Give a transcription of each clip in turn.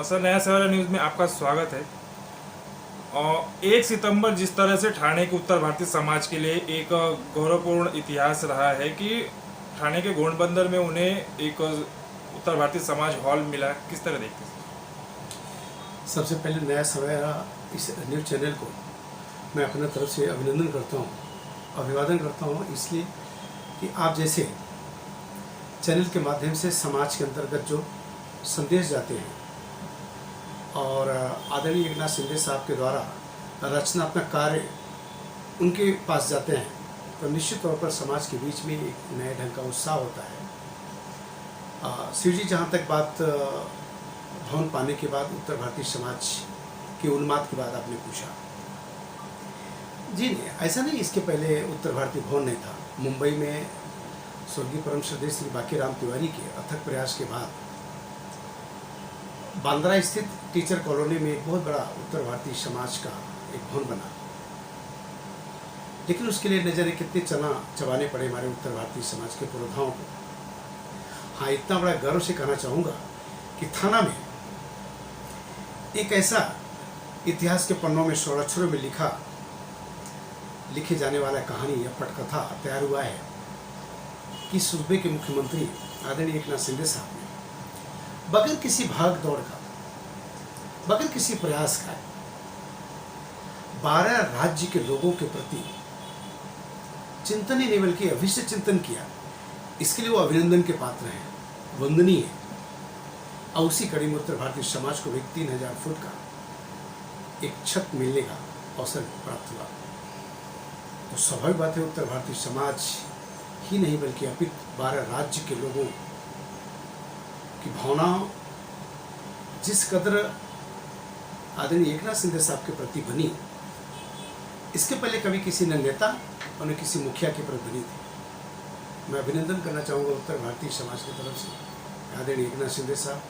Sir, नया सवेरा news में आपका स्वागत है। और 1 सितंबर जिस तरह से ठाणे के उत्तर भारतीय समाज के लिए एक गौरवपूर्ण इतिहास रहा है कि ठाणे के घोड़बंदर में उन्हें एक उत्तर भारतीय समाज हॉल मिला, किस तरह देखते हैं? सबसे पहले नया सवेरा इस न्यूज़ चैनल को मैं अपने तरफ से अभिनंदन करता हूँ, अभिवादन करता हूँ, इसलिए कि आप जैसे चैनल के माध्यम से समाज के अंतर्गत जो संदेश जाते हैं और आदरणीय एकनाथ शिंदे साहब के द्वारा रचनात्मक कार्य उनके पास जाते हैं, तो निश्चित तौर पर समाज के बीच में एक नए ढंग का उत्साह होता है। शिव जी, जहाँ तक बात भवन पाने के बाद उत्तर भारतीय समाज के उन्माद की बात आपने पूछा, जी नहीं, ऐसा नहीं, इसके पहले उत्तर भारतीय भवन नहीं था। मुंबई में स्वर्गीय परम श्रद्धेय श्री बाकीराम तिवारी के अथक प्रयास के बाद बांद्रा स्थित टीचर कॉलोनी में एक बहुत बड़ा उत्तर भारतीय समाज का एक भवन बना, लेकिन उसके लिए न जाने कितने चना चबाने पड़े हमारे उत्तर भारतीय समाज के पुरोधाओं को। हाँ, इतना बड़ा गर्व से कहना चाहूँगा कि थाना में एक ऐसा इतिहास के पन्नों में स्वराक्षरों में लिखे जाने वाला कहानी या पटकथा तैयार हुआ है कि सूबे के मुख्यमंत्री आदरणीय एकनाथ शिंदे साहब ने बगैर किसी भाग दौड़ का, बगैर किसी प्रयास का 12 राज्य के लोगों के प्रति चिंतन ही नहीं बल्कि अभिष्ट चिंतन किया। इसके लिए वो अभिनंदन के पात्र हैं, वंदनीय है। और उसी कड़ी में उत्तर भारतीय समाज को 3000 फुट का एक छत मिलने का अवसर प्राप्त हुआ। तो स्वाभाविक बात है, उत्तर भारतीय समाज ही नहीं बल्कि अपित 12 राज्य के लोगों की भावना जिस कदर आदरणीय एकनाथ शिंदे साहब के प्रति बनी, इसके पहले कभी किसी न नेता और न किसी मुखिया के प्रति बनी थी। मैं अभिनंदन करना चाहूँगा उत्तर भारतीय समाज की तरफ से। आदरणीय एकनाथ शिंदे साहब,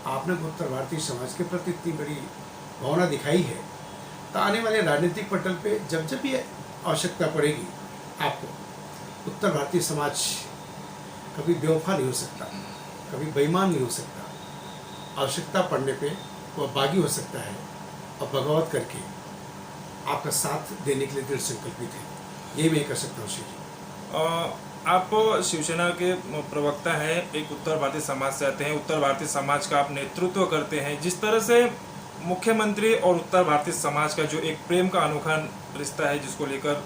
आपने उत्तर भारतीय समाज के प्रति इतनी बड़ी भावना दिखाई है, तो आने वाले राजनीतिक पटल पे जब जब भी आवश्यकता पड़ेगी आपको, उत्तर भारतीय समाज कभी बेवफा नहीं हो सकता, कभी बेईमान नहीं हो सकता। आवश्यकता पड़ने पे वह बागी हो सकता है और बगावत करके आपका साथ देने के लिए दृढ़ संकल्पित है। यही मैं कर सकता हूँ। श्री जी, आप शिवसेना के प्रवक्ता हैं, एक उत्तर भारतीय समाज से आते हैं, उत्तर भारतीय समाज का आप नेतृत्व करते हैं। जिस तरह से मुख्यमंत्री और उत्तर भारतीय समाज का जो एक प्रेम का अनोखा रिश्ता है, जिसको लेकर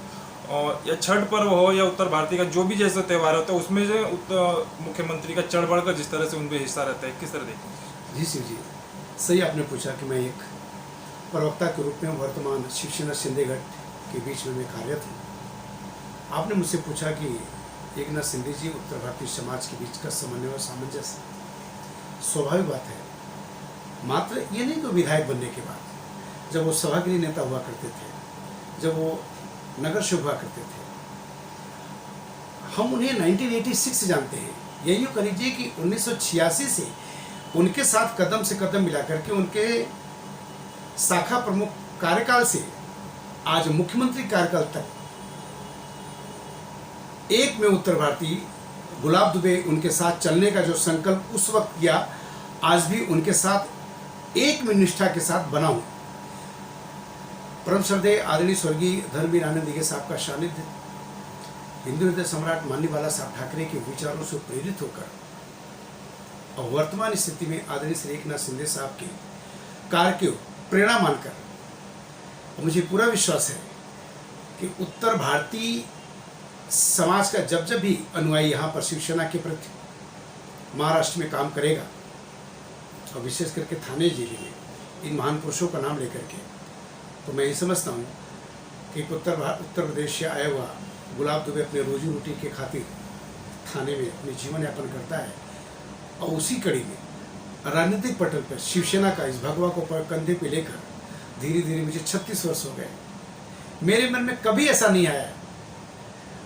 और या छठ पर्व हो या उत्तर भारतीय का जो भी जैसा त्यौहार होता है, उसमें जो मुख्यमंत्री का चढ़ बढ़कर जिस तरह से उनमें हिस्सा रहता है, किस तरह देखते हैं? जी शिव जी, सही आपने पूछा कि मैं एक प्रवक्ता के रूप में वर्तमान शिवसेना शिंदेगढ़ के बीच में मैं कार्यरत हूँ। आपने मुझसे पूछा कि एकनाथ शिंदे जी उत्तर भारतीय समाज के बीच का समन्वय और सामंजस्य, स्वाभाविक बात है। मात्र ये नहीं कि विधायक बनने के बाद, जब वो सभा के लिए नेता हुआ करते थे, जब वो नगर से हुआ करते थे, हम उन्हें 1986 से जानते हैं। यही कर लीजिए कि 1986 से उनके साथ कदम से कदम मिला करके उनके शाखा प्रमुख कार्यकाल से आज मुख्यमंत्री कार्यकाल तक एक में उत्तर भारतीय गुलाब दुबे उनके साथ चलने का जो संकल्प उस वक्त किया, आज भी उनके साथ एक में निष्ठा के साथ बना हूं। परम श्रद्धेय आदरणीय स्वर्गीय धर्मवीर आनंद दिघे साहब का सानिध्य, हिंदू हृदय सम्राट माननीय बाला साहब ठाकरे के विचारों से प्रेरित होकर और वर्तमान स्थिति में आदरणीय श्री एकनाथ शिंदे साहब के कार्य को प्रेरणा मानकर मुझे पूरा विश्वास है कि उत्तर भारतीय समाज का जब जब भी अनुयायी यहाँ पर शिवसेना के प्रति महाराष्ट्र में काम करेगा, और विशेष करके थाने जिले में इन महान पुरुषों का नाम लेकर के, तो मैं ये समझता हूँ कि उत्तर प्रदेश से आया हुआ गुलाब दुबे अपने रोजी रोटी के खातिर थाने में अपने जीवन यापन करता है, और उसी कड़ी में राजनीतिक पटल पर शिवसेना का इस भगवा को कंधे पे लेकर धीरे धीरे मुझे 36 वर्ष हो गए। मेरे मन में कभी ऐसा नहीं आया,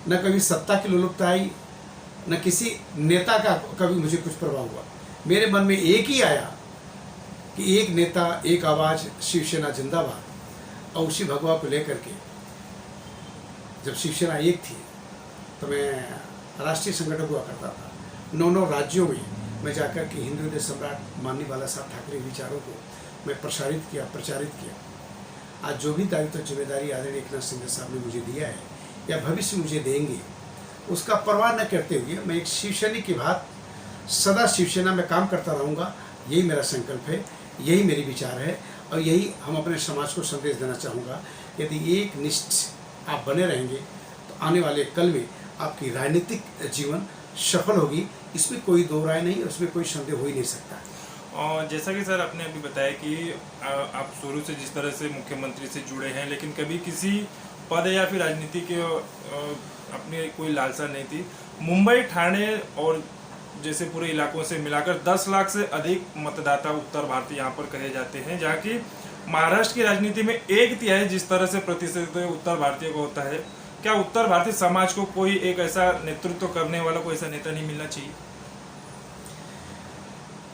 न कभी सत्ता की लोलुपता आई, न किसी नेता का कभी मुझे कुछ प्रभाव हुआ। मेरे मन में एक ही आया कि एक नेता, एक आवाज़, शिवसेना जिंदाबाद। और उसी भगवा को लेकर के जब शिवसेना एक थी तो मैं राष्ट्रीय संगठक हुआ करता था। 9 राज्यों में मैं जाकर के हिंदू हृदय सम्राट माननीय बाला साहब ठाकरे विचारों को मैं प्रचारित किया। आज जो भी दायित्व जिम्मेदारी आदरणीय एकनाथ शिंदे साहब ने मुझे दिया है या भविष्य मुझे देंगे, उसका परवाह न करते हुए मैं एक शिवसैनिक की बात सदा शिवसेना में काम करता रहूँगा। यही मेरा संकल्प है, यही मेरी विचार है और यही हम अपने समाज को संदेश देना चाहूँगा। यदि एक निष्ठ आप बने रहेंगे तो आने वाले कल में आपकी राजनीतिक जीवन सफल होगी, इसमें कोई दो राय नहीं, उसमें कोई संदेह हो ही नहीं सकता। और जैसा कि सर आपने अभी बताया कि आप शुरू से जिस तरह से मुख्यमंत्री से जुड़े हैं, लेकिन कभी किसी पद या फिर राजनीति के अपनी कोई लालसा नहीं थी। मुंबई, ठाणे और जैसे पूरे इलाकों से मिलाकर 10 लाख से अधिक मतदाता उत्तर भारतीय यहाँ पर कहे जाते हैं, जहाँ की महाराष्ट्र की राजनीति में 1/3 जिस तरह से प्रतिशत उत्तर भारतीय को होता है। क्या उत्तर भारतीय समाज को कोई एक ऐसा नेतृत्व करने वाला कोई ऐसा नेता नहीं मिलना चाहिए?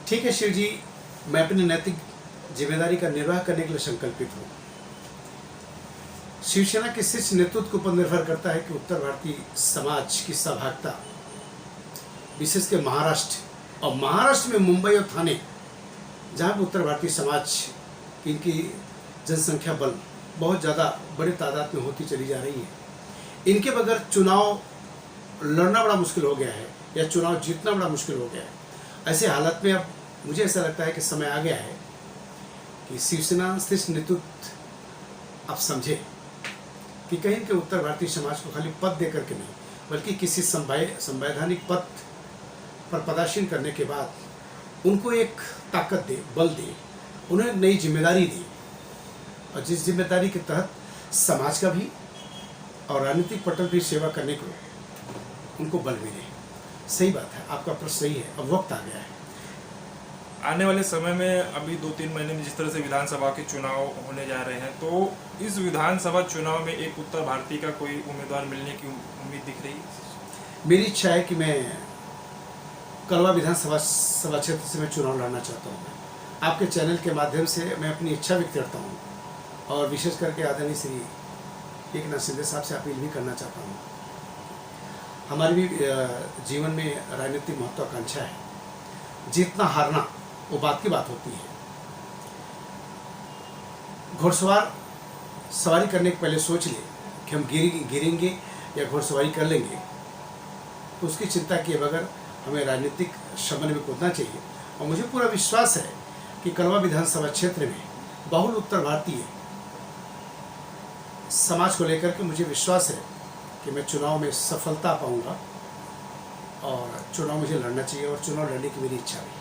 ठीक है शिव जी, मैं अपनी नैतिक जिम्मेदारी का निर्वाह करने के लिए संकल्पित हूँ। शिवसेना के शीर्ष नेतृत्व के ऊपर निर्भर करता है कि उत्तर भारतीय समाज की सहभागिता, विशेषकर महाराष्ट्र और महाराष्ट्र में मुंबई और ठाणे, जहाँ पर उत्तर भारतीय समाज की इनकी जनसंख्या बल बहुत ज़्यादा बड़ी तादाद में होती चली जा रही है। इनके बगैर चुनाव लड़ना बड़ा मुश्किल हो गया है या चुनाव जीतना बड़ा मुश्किल हो गया है। ऐसे हालत में अब मुझे ऐसा लगता है कि समय आ गया है कि शिवसेना शीर्ष नेतृत्व आप समझे कि कहीं के उत्तर भारतीय समाज को खाली पद दे करके नहीं, बल्कि किसी संवैधानिक पद पर पदासीन करने के बाद उनको एक ताकत दे, बल दे, उन्हें नई जिम्मेदारी दे और जिस जिम्मेदारी के तहत समाज का भी और राजनीतिक पटल भी सेवा करने को उनको बल मिले। सही बात है, आपका प्रश्न सही है। अब वक्त आ गया है। आने वाले समय में अभी 2-3 महीने में जिस तरह से विधानसभा के चुनाव होने जा रहे हैं, तो इस विधानसभा चुनाव में एक उत्तर भारतीय का कोई उम्मीदवार मिलने की उम्मीद दिख रही है? मेरी इच्छा है कि मैं कलवा विधानसभा क्षेत्र से मैं चुनाव लड़ना चाहता हूँ। आपके चैनल के माध्यम से मैं अपनी इच्छा व्यक्त करता हूँ और विशेष करके आदरणीय श्री एकनाथ शिंदे साहब से अपील भी करना चाहता हूँ। हमारी भी जीवन में राजनीतिक महत्वाकांक्षा है। जीतना हारना वो बात की बात होती है। घुड़सवार सवारी करने के पहले सोच ले कि हम गिरेंगे या घुड़सवारी कर लेंगे, तो उसकी चिंता किए बगैर हमें राजनीतिक समन्वय में कूदना चाहिए। और मुझे पूरा विश्वास है कि कलवा विधानसभा क्षेत्र में बहुल उत्तर भारतीय समाज को लेकर के मुझे विश्वास है कि मैं चुनाव में सफलता पाऊंगा और चुनाव मुझे लड़ना चाहिए और चुनाव लड़ने की मेरी इच्छा भी।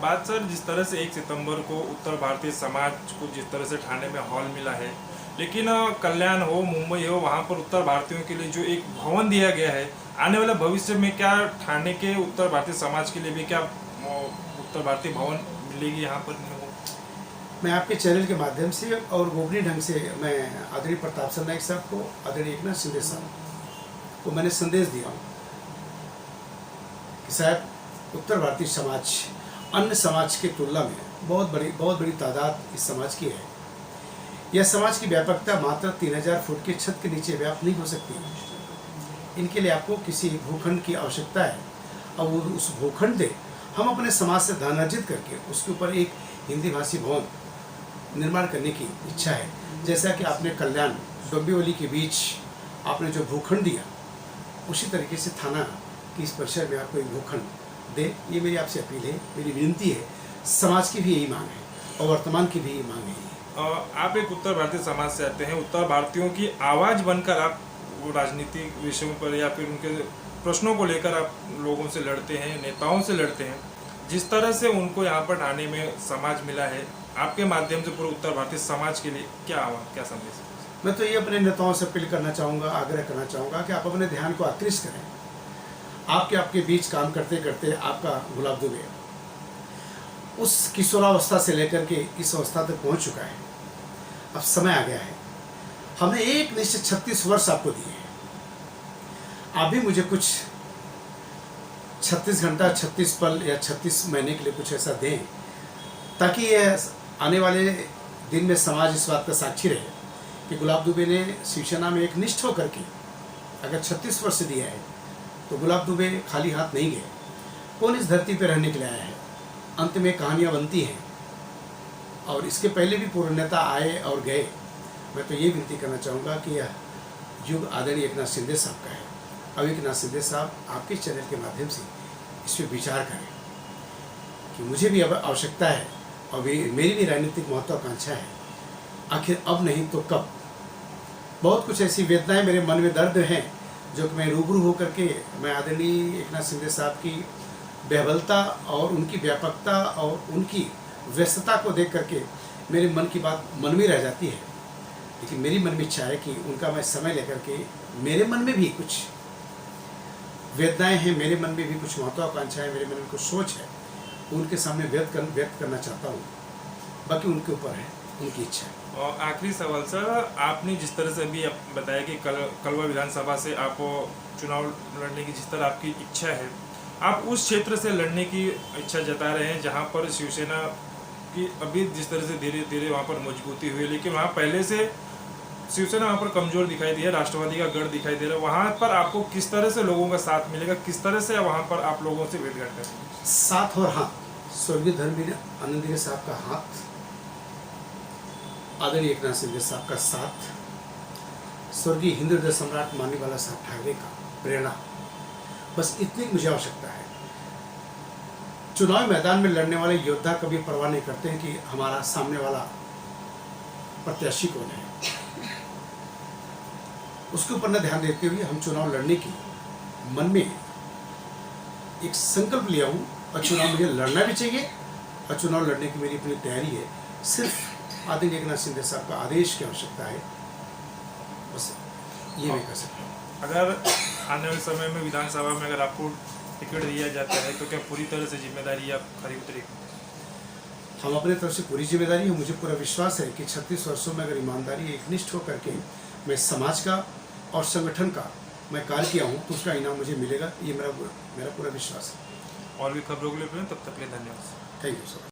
बात सर, जिस तरह से 1 सितंबर को उत्तर भारतीय समाज को जिस तरह से ठाणे में हॉल मिला है, लेकिन कल्याण हो, मुंबई हो, वहाँ पर उत्तर भारतीयों के लिए जो एक भवन दिया गया है, आने वाले भविष्य में क्या ठाणे के उत्तर भारतीय समाज के लिए भी क्या उत्तर भारतीय भवन मिलेगी यहाँ पर? मैं आपके चैनल के माध्यम से और गोपनीय ढंग से मैं आदरणीय प्रताप सिंह नाइक साहब को, आदरणीय एकनाथ शिंदे साहब को मैंने संदेश दिया हूँ कि साहब उत्तर भारतीय समाज अन्य समाज के तुलना में बहुत बड़ी तादाद इस समाज की है। यह समाज की व्यापकता मात्र 3000 फुट की छत के नीचे व्याप्त नहीं हो सकती। इनके लिए आपको किसी भूखंड की आवश्यकता है और उस भूखंड से हम अपने समाज से धन अर्जित करके उसके ऊपर एक हिंदी भाषी भवन निर्माण करने की इच्छा है। जैसा कि आपने कल्याण डोंबिवली के बीच आपने जो भूखंड दिया, उसी तरीके से थाना की इस परिसर में आपको एक भूखंड दे, ये मेरी आपसे अपील है, मेरी विनती है। समाज की भी यही मांग है और वर्तमान की भी यही मांग है। आप एक उत्तर भारतीय समाज से आते हैं, उत्तर भारतीयों की आवाज़ बनकर आप वो राजनीतिक विषयों पर या फिर उनके प्रश्नों को लेकर आप लोगों से लड़ते हैं, नेताओं से लड़ते हैं। जिस तरह से उनको यहाँ पर ठाणे में समाज मिला है, आपके माध्यम से पूरे उत्तर भारतीय समाज के लिए क्या संदेश है? मैं तो ये अपने नेताओं से अपील करना चाहूँगा, आग्रह करना चाहूँगा कि आप अपने ध्यान को आकृष्ट करें। आपके बीच काम करते करते आपका गुलाब दुबे उस किशोरावस्था से लेकर के इस अवस्था तक पहुँच चुका है। अब समय आ गया है। हमने एक निश्चित 36 वर्ष आपको दिए हैं। आप भी मुझे कुछ 36 घंटा, 36 पल या 36 महीने के लिए कुछ ऐसा दें, ताकि ये आने वाले दिन में समाज इस बात का साक्षी रहे कि गुलाब दुबे ने शिवसेना में एक निष्ठ होकर के अगर 36 वर्ष दिया है तो गुलाब दुबे खाली हाथ नहीं गए। कौन इस धरती पर रहने के लिए आया है? अंत में कहानियाँ बनती हैं, और इसके पहले भी पूर्व नेता आए और गए। मैं तो ये विनती करना चाहूँगा कि यह युग आदरणीय एकनाथ शिंदे साहब का है। अब एकनाथ शिंदे साहब आपके चैनल के माध्यम से इस पर विचार करें कि मुझे भी अब आवश्यकता है, और मेरी भी राजनीतिक महत्वाकांक्षा है। आखिर अब नहीं तो कब? बहुत कुछ ऐसी वेदनाएं मेरे मन में दर्द हैं जो कि मैं रूबरू होकर के मैं आदरणीय एकनाथ शिंदे साहब की बेहबलता और उनकी व्यापकता और उनकी व्यस्तता को देख करके मेरे मन की बात मन में रह जाती है। लेकिन मेरी मन में इच्छा है कि उनका मैं समय लेकर के, मेरे मन में भी कुछ वेदनाएं हैं, मेरे मन में भी कुछ महत्वाकांक्षा है, मेरे मन में कुछ सोच है, उनके सामने व्यक्त करना चाहता हूँ। बाकी उनके ऊपर है, उनकी इच्छा है। और आखिरी सवाल सर, आपने जिस तरह से अभी बताया कि कलवा विधानसभा से आप चुनाव लड़ने की जिस तरह आपकी इच्छा है, आप उस क्षेत्र से लड़ने की इच्छा जता रहे हैं जहां पर शिवसेना की अभी जिस तरह से धीरे धीरे वहां पर मजबूती हुई, लेकिन वहां पहले से शिवसेना वहां पर कमजोर दिखाई दी है, राष्ट्रवादी का गढ़ दिखाई दे रहा है। वहां पर आपको किस तरह से लोगों का साथ मिलेगा, किस तरह से वहां पर आप लोगों से भेंटघाट करेंगे? साथ और हाथ, स्वर्गीय धर्मवीर आनंदगिरी साहब का हाथ, आदरणीय एकनाथ शिंदे साहब का साथ, स्वर्गीय हिंदू हृदय सम्राट माननीवाला साहब ठाकरे का प्रेरणा, बस इतनी मुझे आवश्यकता है। चुनाव मैदान में लड़ने वाले योद्धा कभी परवाह नहीं करते हैं कि हमारा सामने वाला प्रत्याशी कौन है, उसके ऊपर न ध्यान देते हुए हम चुनाव लड़ने की मन में एक संकल्प लिया हूँ, और चुनाव मुझे लड़ना भी चाहिए, और चुनाव लड़ने की मेरी अपनी तैयारी है। सिर्फ आदरणीय एकनाथ शिंदे साहब का आदेश की आवश्यकता है, बस ये मैं कह सकता हूँ। अगर आने वाले समय में विधानसभा में अगर आपको टिकट दिया जाता है तो क्या पूरी तरह से जिम्मेदारी आप खरी उतरेगी? हम अपने तरफ से पूरी जिम्मेदारी है। मुझे पूरा विश्वास है कि 36 वर्षों में अगर ईमानदारी एकनिष्ठ होकर के मैं समाज का और संगठन का मैं कार्य किया हूँ तो उसका इनाम मुझे मिलेगा, ये मेरा पूरा विश्वास है। और भी खबरों के लिए तब तक के लिए धन्यवाद। Thank you sir.